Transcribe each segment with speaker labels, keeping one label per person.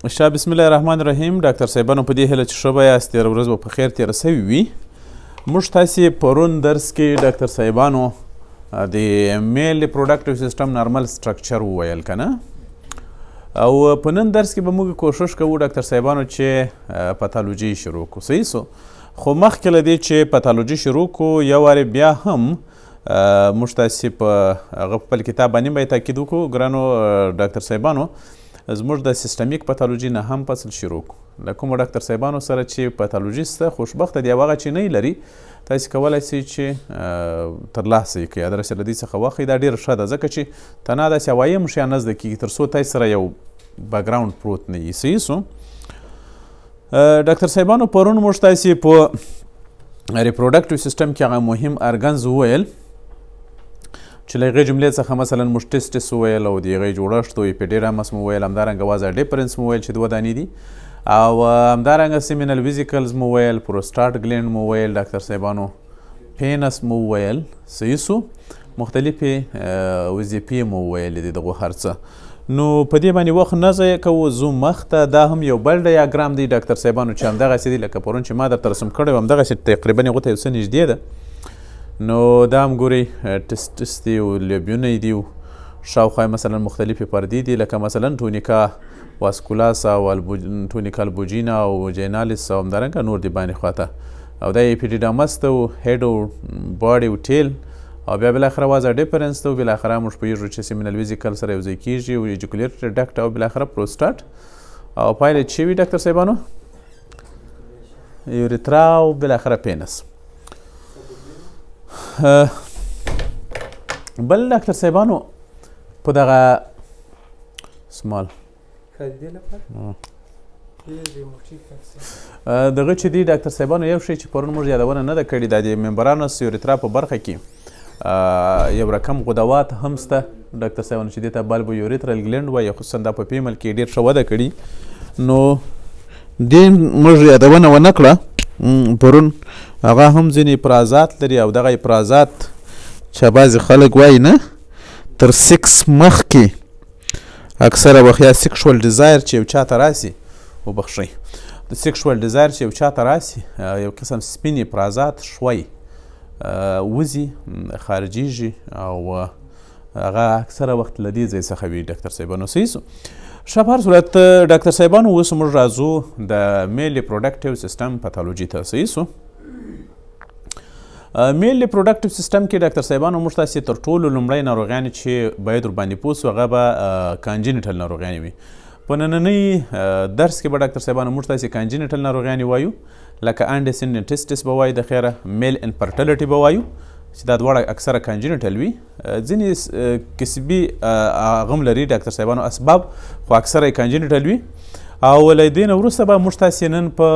Speaker 1: شاه بسم الله الرحمن الرحیم. ډاکټر صاحبانو په دې هیله چې ښه به یاست، تېره ورځ به په خیر تېره سوې وي. موږ تاسې پرون درس کې ډاکټر صاحبانو د میل پروډکټیو سیسټم نارمل سټرکچر وویل که نه، او په نن درس کې به موږ کوشش کوو ډاکټر صاحبانو چې پاتالوجي شروع کړو. صحیح سو، خو مخکې له دې چې پاتالوجي شروع کړو یو وارې بیا هم موږ تاسې په هغه خپل کتاب باندې به یې تاکید وکړو. ګرانو ډاکټر صاحبانو، زموږ د سیستمیک پاتالوجي نه هم فصل شروع کړو. له کومو ډاکټر صاحبانو سره چې پاتالوجي شته، خوشبخته دی او هغه چې نه لري، تاسې کولی سئ چې ترلاسه یې کړئ، ادرس یې له دوی څخه واخلئ. دا ډېره ښه ده، ځکه چې تنها داسې عوایم شیان نه زده کېږي تر څو تاسې سره یو بیکګراونډ پروت نه وي. صحیح سو. ډاکټر صاحبانو پرون موږ تاسې په ریپروډکټیو سیسټم کې هغه مهم ارګنز وویل چې له هغې جملې څخه مثلا موږ ټیسټس وویل او د هغې جوړښت او اپیډیرمس مو وویل، همدارنګه واز ډیفرنس مو وویل چې 2 دانې دي، او همدارنګه سیمینل ویزیکلز مو وویل، پروسټاټ ګلینډ مو وویل ډاکټر صاحبانو، پینس مو وویل. صحیح سو. مختلفې وظیفې مو وویلې دي دغو هر څه. نو په دې باندې وخت نه ضایع کوو، ځو مخته. دا هم یو بل ډیاګرام دی ډاکټر صاحبانو چې همدغسې دی لکه پرون چې ما درته رسم کړی و، همدغسې تقریبا هغو ته یو څه نږدې ده. نو دا هم ګورئ ټسټس دي او لیبیونه دي، شاوخوا مثلا مختلفې پردې دي لکه مثلا ټونیکا واسکولاس او ټونیکا البوجینا او جینالیس او همدارنګه نور دي باندې خواته، او دا اپیډیډامس ته او هیډ او باډي او ټیل، او بیا بالاخره واز ډیفرنس ته، او بالاخره موږ پوهېږو چې سیمینل ویزیکل سره یو ځای کېږي، او ایجیکولیټري ډکټ، او بالاخره پروسټاټ، او پایله چې وي ډاکټر صاحبانو یوریترا، او بالاخره پینس. بل ډاکټر صاحبانو په دغه سمال دغه چې دی ډاکټر صاحبانو یو شی چې پرون موږ یادونه نه ده کړې، دا د ممبرانوس یوریترا په برخه کې یو رقم غدوات هم شته ډاکټر صاحبانو چې دې ته بالبو یوریترل ګلینډ وایي، خصوصا دا په فیمل کې ډېر ښه وده کړي. نو دې موږ یادونه ونه کړه پرون. هغه هم ځینې افرازات لري، او دغه افرازات چې بعضې خلک وایي نه تر 6 مخکې اکثره وخت یا سیکشوال ډیزایر چې یو چا ته راسي، وبخښئ، د سیکشوال ډیزایر چې یو چا ته راسي، یو قسم سپین افرازات شوی وځي خارجیږي، او هغه اکثره وخت له دې ځای څخه وي ډاکټر صاحبانو. صحیح سو. ښه، په هر صورت ډاکټر صاحبانو اوس موږ راځو د میل ریپروډکټیو سیسټم پاتالوجي ته. صحیح سو. میل ریپروډکټیو سیسټم کې ډاکټر صاحبانو موږ تاسې تر ټولو لومړی ناروغیانې چې باید ورباندې پوه سو هغه به کانجینیټل ناروغیانې وي. په نننۍ درس کې به ډاکټر صاحبانو موږ تاسې کانجینیټل ناروغیانې وایو، لکه انډسینډنټسټس به وایو، د خیره میل انفرټیلیټي به وایو چې دا دواړه اکثره کانجینیټل وي. ځینې کسبي هغه هم لري ډاکټر صاحبانو اسباب، خو اکثره یې کانجینیټل وي. او له دې نه وروسته به موږ تاسې نن په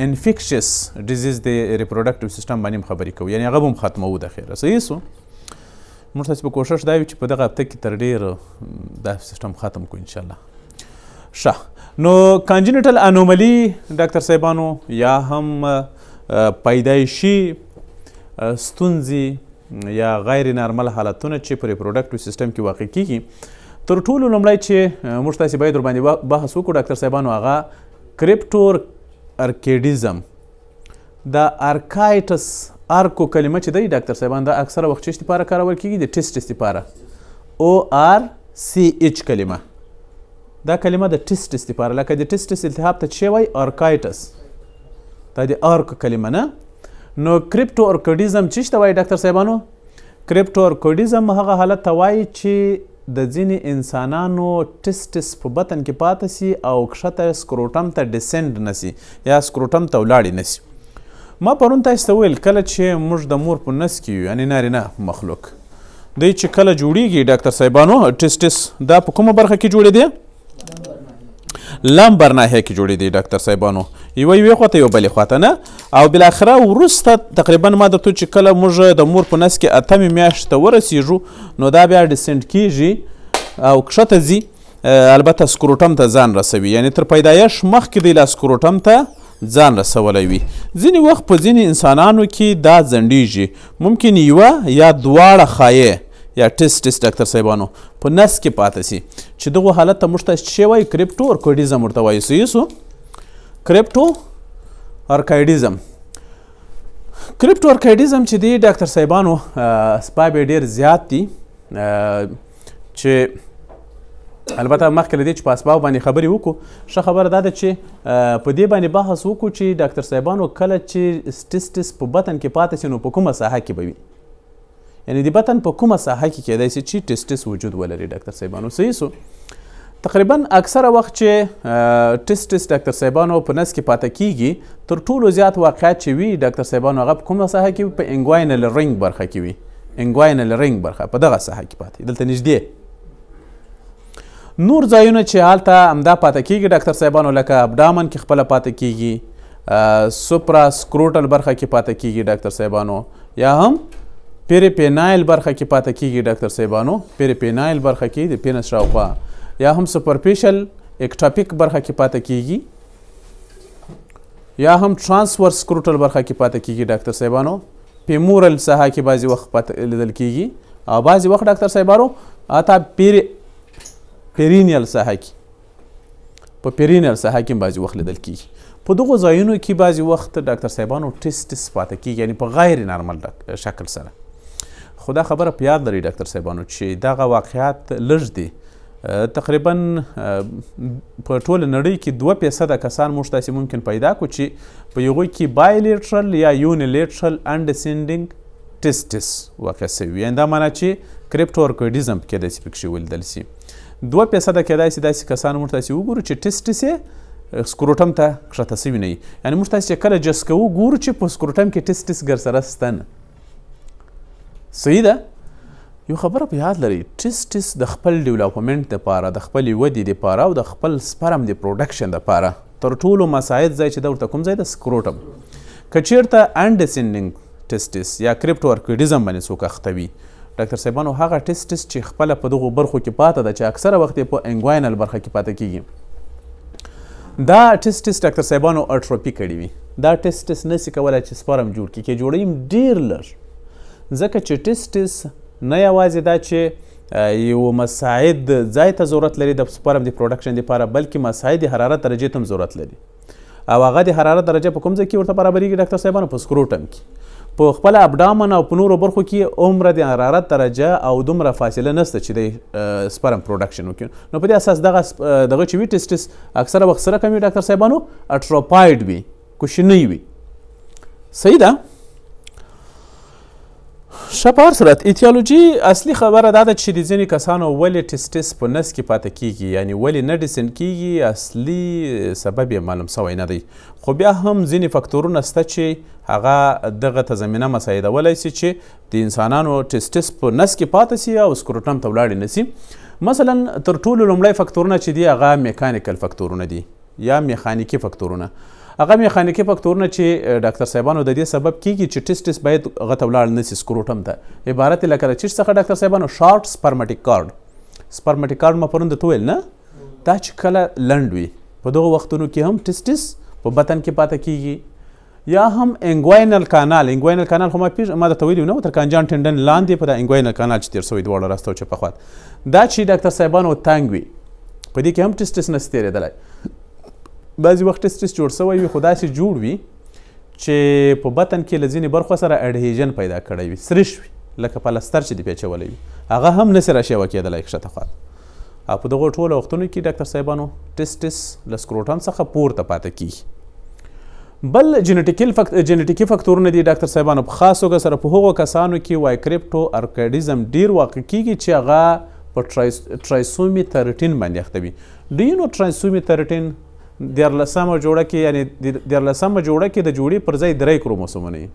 Speaker 1: انفیکشس ډیزیز د ریپروډکټیو سیسټم باندې هم خبرې کوو، یعنې هغه به هم ختموو د خیره. صحیح سو. موږ تاسې په کوشش دا وي چې په دغه هفته کې تر ډېر دا سیسټم ختم کړو انشاءالله. ښه، نو کانجینیټل انوملي ډاکټر صاحبانو یا هم پیدایشي ستونزې یا غیر نارمل حالتونه چې په ریپروډکټیو سیسټم کې واقع کیږي، تر ټولو لومړی چې موږ تاسې باید ورباندې بحث وکړو ډاکټر صاحبانو، هغه کریپټور ارکیډیزم. دا ارکایټس ارکو کلمه چې دی ډاکټر صاحبان، دا اکثره وخت چیش دپاره کارول کیږي؟ د ټیسټس دپاره. ORCH کلمه، دا کلمه د ټیسټس دپاره، لکه د ټیسټس التهاب ته چې وایي ارکایټس، دا د ارکو کلمه نه. نو کریپټو ارکیډیزم چیش ته وایي ډاکټر صاحبانو؟ کریپټو ارکیډیزم هغه حالت ته وایي چې د ځینې انسانانو ټیسټس په بطن کې پاته سي او کښته سکروټم ته ډسنډ نه سي یا سکروټم ته ولاړې نه سي. ما پرون تاسې ته ویل کله چې موږ د مور په نس کې یو، یعنې نارینه مخلوق دی چې کله جوړیږي ډاکټر صاحبانو ټیسټس، دا په کومه برخه کې جوړې دی؟ لمبر ناحیه کې جوړې دی ډاکټر صاحبانو، یوې خواته یو بلې خواته نه. او بالاخره وروسته تقریبا ما درته چې کله موږ د مور په نس کې 8مې میاشتې ته ورسیږو، نو دا بیا ډسنډ کیږي او کښته ځي، البته سکروټم ته ځان رسوي، یعنې تر پیدایش مخکې دی لا سکروټم ته ځان رسولی وي. ځینې وخت په ځینې انسانانو کې دا ځنډیږي، ممکن یوه یا دواړه خایې یا ټیسټس ډاکټر صاحبانو په نس کې پاته سي چې دغو حالت ته موږ ته څه شی وایي کریپټو ارکایډیزم ورته وایي صحیح سو کریپټو ارکایډیزم کریپټو ارکایډیزم چې دی ډاکټر صاحبانو اسباب یې ډېر زیات دي چې البته مخکې له دې چې په اسبابو باندې خبرې وکړو ښه خبره دا ده چې په دې باندې بحث وکړو چې ډاکټر صاحبانو کله چې ټیسټس په بطن کې پاتې سي نو په کومه ساحه کې به وي یعنې د بطن په کومه ساحه کې کیدای سي چې ټیسټس وجود ولري ډاکټر صاحبانو صحیح سو تقریبا اکثره وخت چې ټیسټس ډاکټر صاحبانو په نس کې پاته کیږي تر ټولو زیات واقعیت چې وي ډاکټر صاحبانو هغه په کومه ساحه کې په انګواینل رنګ برخه کې وي انګواینل رنګ برخه په دغه ساحه کې پاتې دلته نږدې نور ځایونه چې هلته همدا پاته کیږي ډاکټر صاحبانو لکه ابډامن کې خپله پاته کیږي سوپرا سکروټل برخه کې پاته کیږي ډاکټر صاحبانو یا هم پیریپینایل برخه کې پاته کیږي ډاکټر صاحبانو پیریپینایل برخه کې د پینس شاوخوا یا هم سپرفیشل اکټاپیک برخه کې پاته کیږي یا هم ټرانسورس سکروټل برخه کې پاته کیږي ډاکټر صاحبانو پیمورل ساحه کې بعضې وخت پاته لیدل کیږي او بعضې وخت ډاکټر صاحبانو حتی پیرینیل ساحه کې په پیرینیل ساحه کې بعضې وخت لیدل کیږي په دغو ځایونو کې بعضې وخت ډاکټر صاحبانو ټیسټس پاته کیږي یعنی په غیر نارمل شکل سره خو دا خبره په یاد لرئ ډاکټر صاحبانو چې دغه واقعیات لږ دي تقریبا په ټوله نړۍ کې 2% کسان موږ تاسې ممکن پیدا کړو چې په هغوی کې بایلیټرل یا یونیلیټرل انډسینډینګ ټیسټس واقع سوي یعنې دا معنا چې کریپټو ارکایډیزم کیدای سي پکښې ولیدل سي 2% کیدای سي داسې کسان موږ تاسې وګورو چې ټیسټس یې سکروټم ته کښته سوي نه وي یعنې موږ تاسې چې کله جس کوو ګورو چې په سکروټم کې ټیسټس ګرسره سته نه صحیح ده یو خبره په یاد لرئ ټیسټس د خپل ډیولپمنټ دپاره د خپلې ودې دپاره او د خپل سپرم د پروډکشن دپاره تر ټولو مساعد ځای چې دا ورته کوم ځای د سکروټم که چیرته انډسینډینګ ټیسټس یا کریپټو ارکایډیزم باندې څوک اخته وي ډاکټر صاحبانو هغه ټیسټس چې خپله په دغو برخو کې پاته ده چې اکثره وخت یې په انګواینل برخه کې پاته کیږي دا ټیسټس ډاکټر صاحبانو اټروپي کړي وي دا ټیسټس نسي کولی چې سپرم جوړ کړي که جوړوي ډېر لږ ځکه چې ټیسټس نه یوازې دا چې یو مساعد ځای ته ضرورت لري د سپرم د پروډکشن دپاره بلکې مساعد حرارت درجې ته هم ضرورت لري او هغه د حرارت درجه په کوم ځای کې ورته برابرېږي ډاکټر صاحبانو په سکروټم کې په خپل ابډامن او په نورو برخو کې عمره د حرارت درجه او دومره فاصله نشته چې د سپرم پروډکشن وکړي نو په دې اساس دغه چې وي ټیسټس اکثره وخت سره کم وي ډاکټر صاحبانو اټروپایډ وي کوچنی وي صحیح ده ښه په هر صورت ایتیالوجي اصلي خبره دا ده چې د ځینې کسانو ولې ټیسټس په نس کې پاته کیږي یعنې ولې نه ډیسنډ کیږي اصلي سبب یې معلوم سوی نه دی خو بیا هم ځینې فکتورونه شته چې هغه دغه ته زمینه مساعدولی سي چې د انسانانو ټیسټس په نس کې پاته سي او سکروټم ته ولاړې نه سي مثلا تر ټولو لومړی فکتورونه چې دي هغه میکانیکل فکتورونه دي یا میخانیکي فکتورونه هغه میخانیکي فکتورونه چې ډاکټر صاحبانو د دې سبب کیږي چې ټیسټس باید هغه ته ولاړ نه سي سکروټم ته عبارت لکه د چیش څخه ډاکټر صاحبانو شارټ سپرمټیک کارډ ما پرون درته ویل نه دا چې کله لنډ وي په دغو وختونو کې هم ټیسټس په بطن کې پاته کیږي یا هم انګواینل کانال خو ما درته ویلي نه تر کانجان ټنډن لاندې په دا انګواینل کانال چې تېر سوی دواړه راسته او چپه خوا دا چې ډاکټر صاحبانو تنګ وي په دې کې هم ټیسټس نسي تېرېدلی بعضې وخت ټیسټس جوړ سوی وي خو داسې جوړ وي چې په بطن کې له ځینې برخو سره اډهیژن پیدا کړی وي سرش وي لکه پلستر چې د پیچولی وي هغه هم نسي راشیوه کېدلی ښکته خوا او په دغو ټولو وختونو کې ډاکټر صاحبانو ټیسټس له سکروټم څخه پورته پاته کیږي بل جنیټیکي فکتورونه دي ډاکټر صاحبانو په خاص توګه سره په هغو کسانو کې وایي کریپټو ارکایډیزم ډیر واقع کیږي چې هغه په ټرایسومي 13 باندې اخته وي دوی نو ټرایسومي 13 دیارلسمه جوړه کې یعنې دیارلسمه جوړه کې د جوړې پر ځای 3 کروموسومونه وي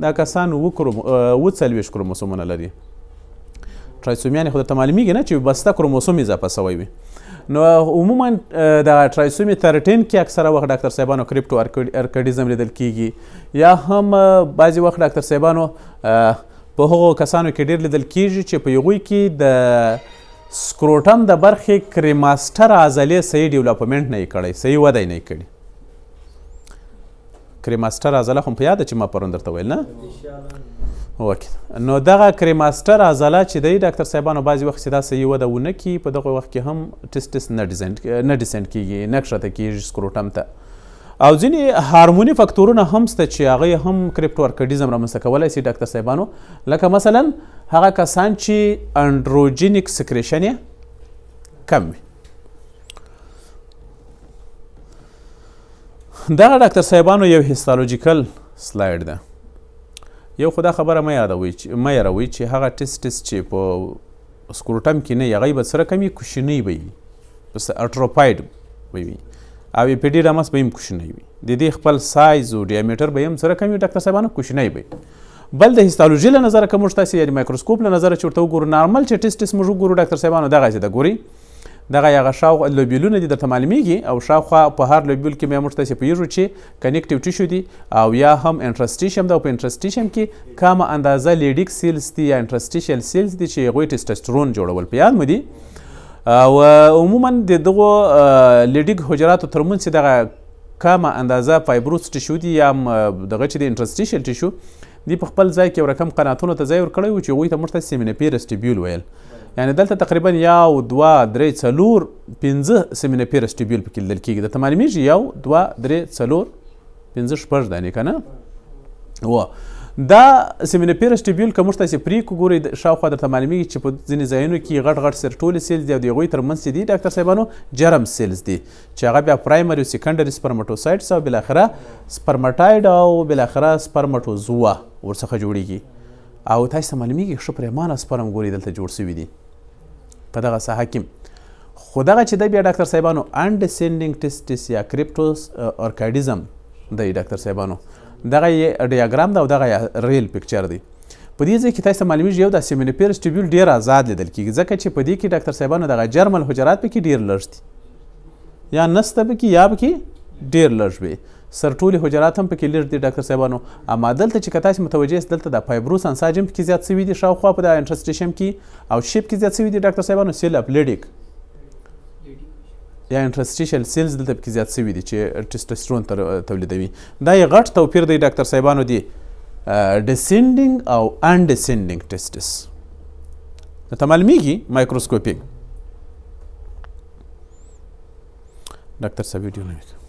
Speaker 1: دا کسان 40 کروموسومونه لري ټرایسومي یعنې خو درته معلومیږي نه چې بسته کروموسوم اضافه سوی وي نو عموما د ټرایسومي 13 کې اکثره وخت ډاکټر صاحبانو کریپټو ارکایډیزم لیدل کیږي یا هم بعضې وخت ډاکټر صاحبانو په هغو کسانو کې ډېر لیدل کیږي چې په هغوی کې د سکروټم د برخې کریماسټر عضلې صحیح ډیولپمنټ نه یې کړی صحیح وده یې نه یې کړي کریماسټر عضله خو په یاده چې ما پرون درته ویل نه اوکې نو دغه کریماستر عضله چې دی ډاکټر صاحبانو بعضې وخت چې دا صحیح وده ونه کړي په دغه وخت کې هم ټسټس نه ډیسنډ کېږي نه ښکته کېږي سکروټم ته او ځینې هارموني فکتورونه هم شته چې هغه هم کریپټوارکډیزم رامنځته کولی شي ډاکټر صاحبانو لکه مثلا هغه کسان چې انډروجینیک سکریشن یې کم وي دغه ډاکټر صاحبانو یو هیستالوجیکل سلایډ ده یو خو دا خبره مه یاروئ چې هغه ټسټس چې په سکروټم کې نه وي هغه به سره کم وي کوچنی به وي بس اټروپاید به وي او اپیډیډمس به هم کوچنی وي د دې خپل سایز او ډیامیټر به هم سره کم وي ډاکټر صاحبانو کوچنی به بل د هیستالوژي له نظره که موږ تاسې یعنې مایکروسکوپ له نظره چې ورته وګورو نارمل چې ټسټس موږ وګورو ډاکټر صاحبانو دغسې ده ګورئ دغه هغه شاوخوا لوبیلونه دي درته معلومیږي او شاوخوا په هر لوبیل کې بیا موږ تاسې پوهېږو چې کنیکټیو ټیشو دي او یا هم انټرسټیشیم ده او په انټرسټیشیم کې کمه اندازه لیډیک سیلز دي یا انټرسټیشل سیلز دي چې هغوی ټسټسټرون جوړول په یاد مو دي او عموما د دغو لیډیک حجراتو ترمنځ چې دغه کمه اندازه فایبروس ټیشو دي یا دغه چې د انټرسټیشل ټیشو دي په خپل ځای کې یو رقم قناتونو ته ځای ورکړی و چې هغوی ته موږ ته سیمینوپیرس ټیبیول ویل یعنې دلته تقریبا 1 2 3 4 5 سیمینوپیرس ټیبیول پکې لیدل کېږي درته معلومیږي 1 2 3 4 5 6 دانې که نه دا سیمینوپیرس ټیبیول که موږ تاسې پرې وګورئ شاوخوا درته معلومیږي چې په ځینې ځایونو کې غټ سرټولې سیلز دي او د هغوی ترمنځ چې دي ډاکټر صاحبانو جرم سیلز دي چې هغه بیا پرایمري او سیکنډري سپرمټوسایډس او بالاخره سپرمټاید او بالاخره سپرمټوزوا ورڅخه جوړیږي او تاسو ته معلومیږي ښه پریمانه سپرم ګوري دلته جوړ سوي دي په دغه ساحه کې خو دغه چې دی بیا ډاکټر صاحبانو انډسینډینګ ټسټس یا کریپټوس ارکایډیزم دی ډاکټر صاحبانو دغه یې ډیاګرام ده او دغه ریل پکچر دی په دې ځای کې تاسو ته معلومیږي یو د سیمینوپیرس ټیبیول ډېر آزاد لیدل کېږي ځکه چې په دې کې ډاکټر صاحبانو دغه جرمل حجرات پکې ډېر لږ دي یا نسته پکې یا پکې ډېر لږ وي سرټولي حجرات هم پکې لږ دي ډاکټر صاحبانو اما دلته چې که تاسې متوجه یاست دلته د فایبروس انساج هم پکې زیات سوي دي شاوخوا په د انټرسټیشیم کې او شیپ کې زیات سوي دي ډاکټر صاحبانو سیل اپلیډیک یا انټرسټیشل سیلز دلته پکې زیات سوي دي چې ټسټسټرون تولیدوي دا یې غټ توپیر دی ډاکټر صاحبانو دی ډسینډینګ او انډسینډینګ ټسټس درته معلومیږي مایکروسکوپیک ډاکټر صاحب ویډیو نه